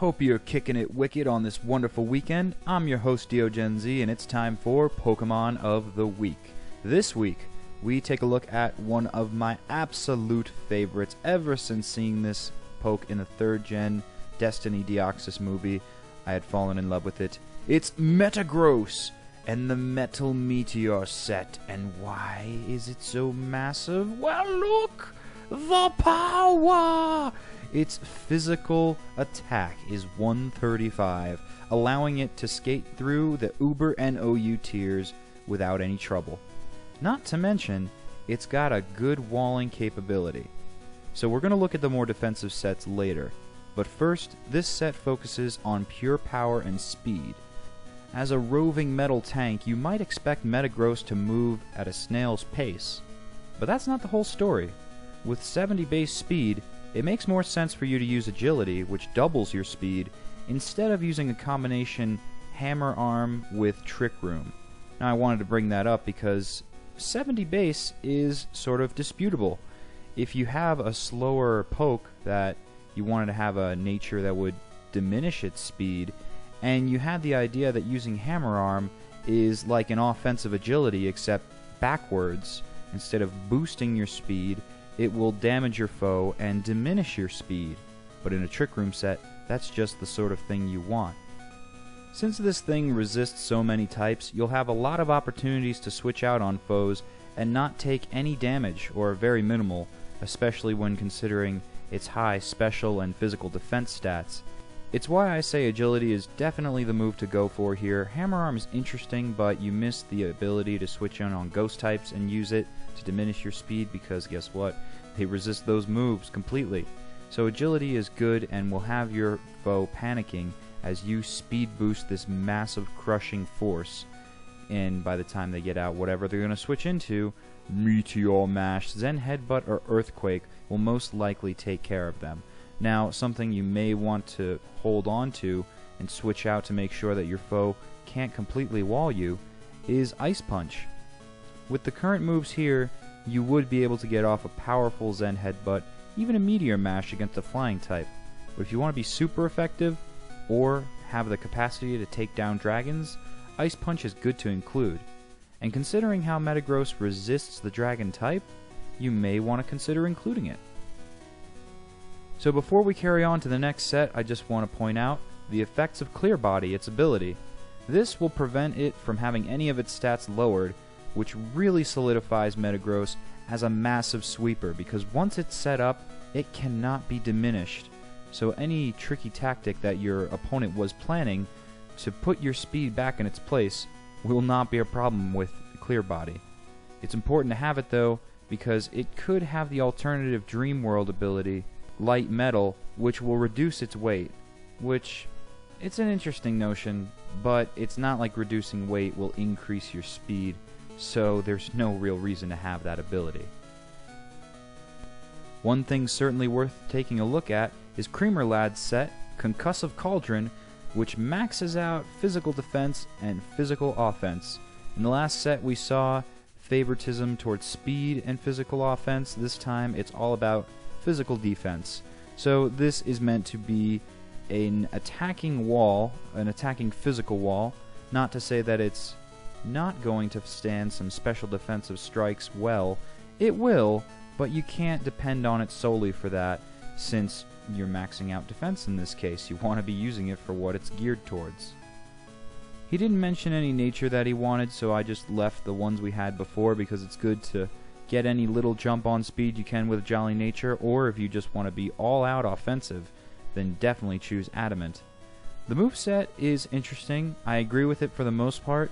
Hope you're kicking it wicked on this wonderful weekend. I'm your host DioGenZ, and it's time for Pokemon of the Week. This week, we take a look at one of my absolute favorites ever since seeing this poke in the 3rd gen Destiny Deoxys movie. I had fallen in love with it. It's Metagross and the Metal Meteor set. And why is it so massive? Well, look! The power! Its physical attack is 135, allowing it to skate through the Uber and OU tiers without any trouble. Not to mention, it's got a good walling capability. So we're going to look at the more defensive sets later, but first, this set focuses on pure power and speed. As a roving metal tank, you might expect Metagross to move at a snail's pace, but that's not the whole story. With 70 base speed, it makes more sense for you to use Agility, which doubles your speed, instead of using a combination Hammer Arm with Trick Room. Now I wanted to bring that up because 70 base is sort of disputable. If you have a slower poke that you wanted to have a nature that would diminish its speed, and you had the idea that using Hammer Arm is like an offensive Agility except backwards, instead of boosting your speed, it will damage your foe and diminish your speed, but in a Trick Room set, that's just the sort of thing you want. Since this thing resists so many types, you'll have a lot of opportunities to switch out on foes and not take any damage, or very minimal, especially when considering its high special and physical defense stats. It's why I say Agility is definitely the move to go for here. Hammer Arm is interesting, but you miss the ability to switch in on ghost types and use it to diminish your speed, because guess what? They resist those moves completely. So Agility is good and will have your foe panicking as you speed boost this massive crushing force. And by the time they get out whatever they're going to switch into, Meteor Mash, Zen Headbutt, or Earthquake will most likely take care of them. Now, something you may want to hold on to and switch out to make sure that your foe can't completely wall you is Ice Punch. With the current moves here, you would be able to get off a powerful Zen Headbutt, even a Meteor Mash against a flying type. But if you want to be super effective, or have the capacity to take down dragons, Ice Punch is good to include. And considering how Metagross resists the dragon type, you may want to consider including it. So before we carry on to the next set, I just want to point out the effects of Clear Body, its ability. This will prevent it from having any of its stats lowered, which really solidifies Metagross as a massive sweeper, because once it's set up, it cannot be diminished. So any tricky tactic that your opponent was planning to put your speed back in its place will not be a problem with Clear Body. It's important to have it though, because it could have the alternative Dream World ability, Light Metal, which will reduce its weight, which, it's an interesting notion, but it's not like reducing weight will increase your speed, so there's no real reason to have that ability. One thing certainly worth taking a look at is Creamer Lad's set, Concussive Cauldron, which maxes out physical defense and physical offense. In the last set we saw favoritism towards speed and physical offense. This time it's all about physical defense. So this is meant to be an attacking wall, an attacking physical wall, not to say that it's not going to stand some special defensive strikes well. It will, but you can't depend on it solely for that, since you're maxing out defense in this case. You want to be using it for what it's geared towards. He didn't mention any nature that he wanted, so I just left the ones we had before, because it's good to get any little jump on speed you can with Jolly Nature, or if you just want to be all out offensive, then definitely choose Adamant. The moveset is interesting. I agree with it for the most part.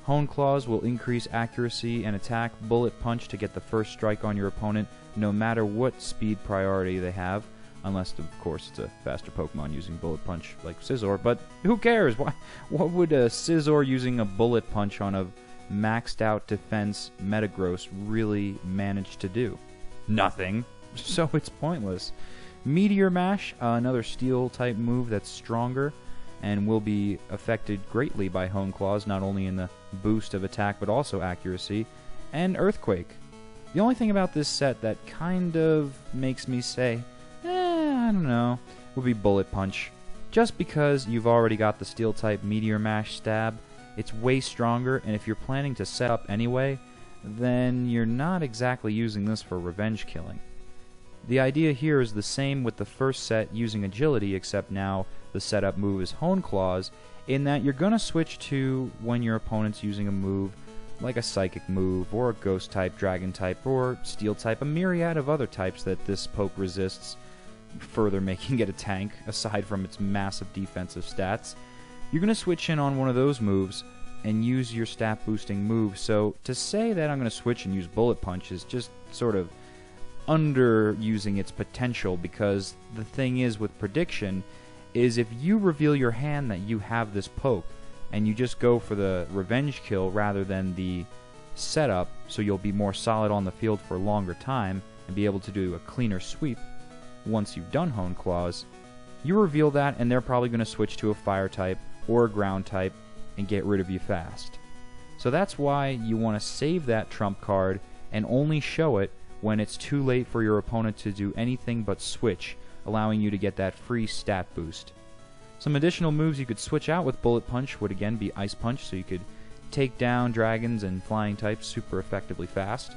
Hone Claws will increase accuracy and attack. Bullet Punch to get the first strike on your opponent, no matter what speed priority they have, unless, of course, it's a faster Pokemon using Bullet Punch like Scizor, but who cares? What would a Scizor using a Bullet Punch on a maxed out defense Metagross really manage to do? Nothing. So it's pointless. Meteor Mash, another steel type move that's stronger and will be affected greatly by Hone Claws, not only in the boost of attack but also accuracy. And Earthquake. The only thing about this set that kind of makes me say, I don't know, would be Bullet Punch. just because you've already got the Steel-type Meteor Mash stab. It's way stronger, and if you're planning to set up anyway, then you're not exactly using this for revenge killing. The idea here is the same with the first set using agility, except now the setup move is Hone Claws, in that you're going to switch to when your opponent's using a move like a Psychic move, or a Ghost-type, Dragon-type, or Steel-type, a myriad of other types that this poke resists, further making it a tank, aside from its massive defensive stats. You're going to switch in on one of those moves and use your stat boosting move. So to say that I'm going to switch and use Bullet Punch is just sort of underusing its potential, because the thing is with Prediction is if you reveal your hand that you have this poke and you just go for the revenge kill rather than the setup, so you'll be more solid on the field for a longer time and be able to do a cleaner sweep once you've done Hone Claws, you reveal that and they're probably going to switch to a Fire type or a Ground type and get rid of you fast. So that's why you want to save that trump card and only show it when it's too late for your opponent to do anything but switch, allowing you to get that free stat boost. Some additional moves you could switch out with Bullet Punch would again be Ice Punch, so you could take down dragons and flying types super effectively fast.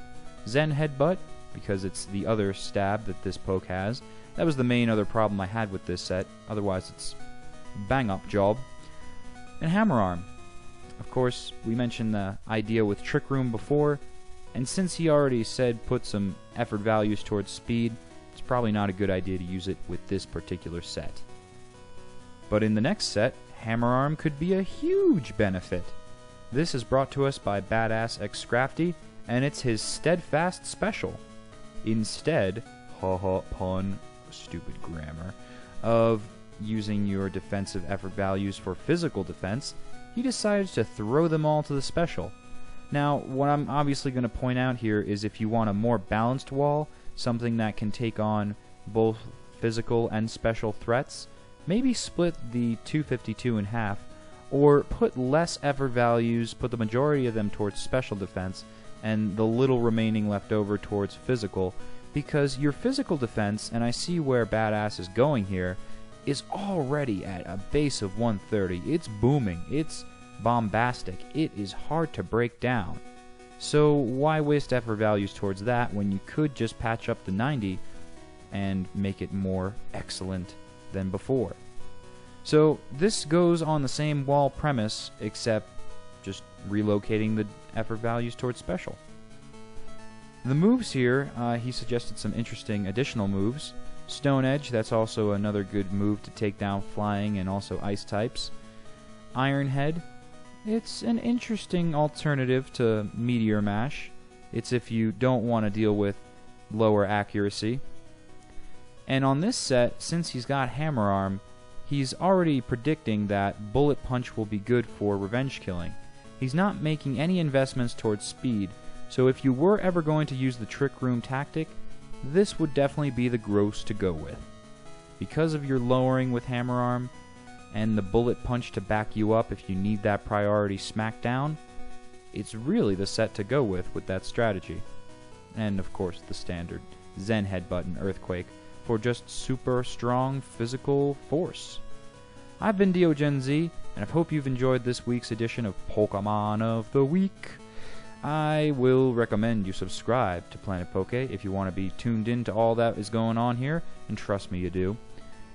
Zen Headbutt, because it's the other stab that this poke has. That was the main other problem I had with this set, otherwise it's a bang-up job. And Hammer Arm. Of course, we mentioned the idea with Trick Room before, and since he already said put some effort values towards speed, it's probably not a good idea to use it with this particular set. But in the next set, Hammer Arm could be a huge benefit. This is brought to us by Badass X Scrafty, and it's his Steadfast special. Instead, haha pun, stupid grammar, of using your defensive effort values for physical defense, he decided to throw them all to the special. Now, what I'm obviously going to point out here is if you want a more balanced wall, something that can take on both physical and special threats, maybe split the 252 in half, or put less effort values, put the majority of them towards special defense, and the little remaining left over towards physical, because your physical defense, and I see where Badass is going here, is already at a base of 130. It's booming. It's bombastic. It is hard to break down. So why waste effort values towards that when you could just patch up the 90 and make it more excellent than before? So this goes on the same wall premise, except just relocating the effort values towards special. The moves here, he suggested some interesting additional moves. Stone Edge, that's also another good move to take down flying and also ice types. Iron Head, it's an interesting alternative to Meteor Mash. It's if you don't want to deal with lower accuracy. And on this set, since he's got Hammer Arm, he's already predicting that Bullet Punch will be good for revenge killing. He's not making any investments towards speed, so if you were ever going to use the Trick Room tactic, this would definitely be the gross to go with. Because of your lowering with Hammer Arm, and the Bullet Punch to back you up if you need that priority smackdown, it's really the set to go with that strategy. And of course the standard Zen Headbutt and Earthquake for just super strong physical force. I've been DioGenZ, and I hope you've enjoyed this week's edition of Pokemon of the Week. I will recommend you subscribe to Planet Poke if you want to be tuned in to all that is going on here, and trust me you do.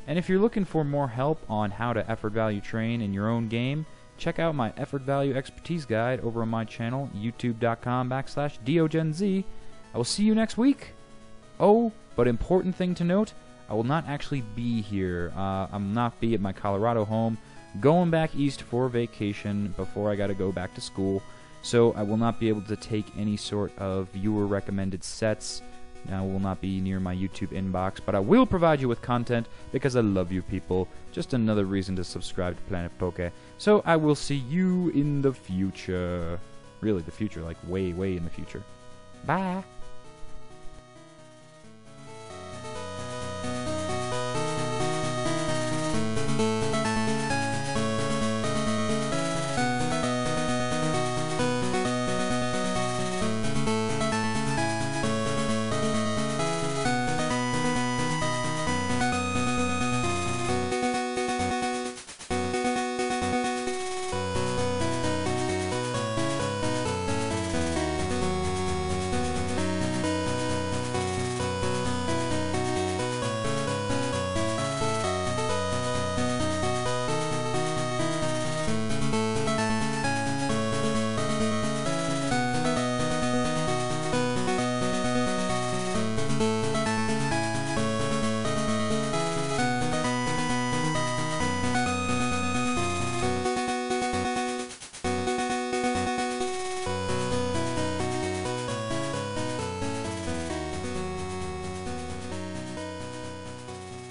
And if you're looking for more help on how to effort value train in your own game, check out my effort value expertise guide over on my channel, youtube.com/DioGenZ. I will see you next week. Oh, but important thing to note, I will not actually be here. I will not be at my Colorado home, going back east for vacation before I got to go back to school. So I will not be able to take any sort of viewer recommended sets. I will not be near my YouTube inbox, but I will provide you with content because I love you people. Just another reason to subscribe to Planet Poke. So I will see you in the future. Really, the future, like way, way in the future. Bye!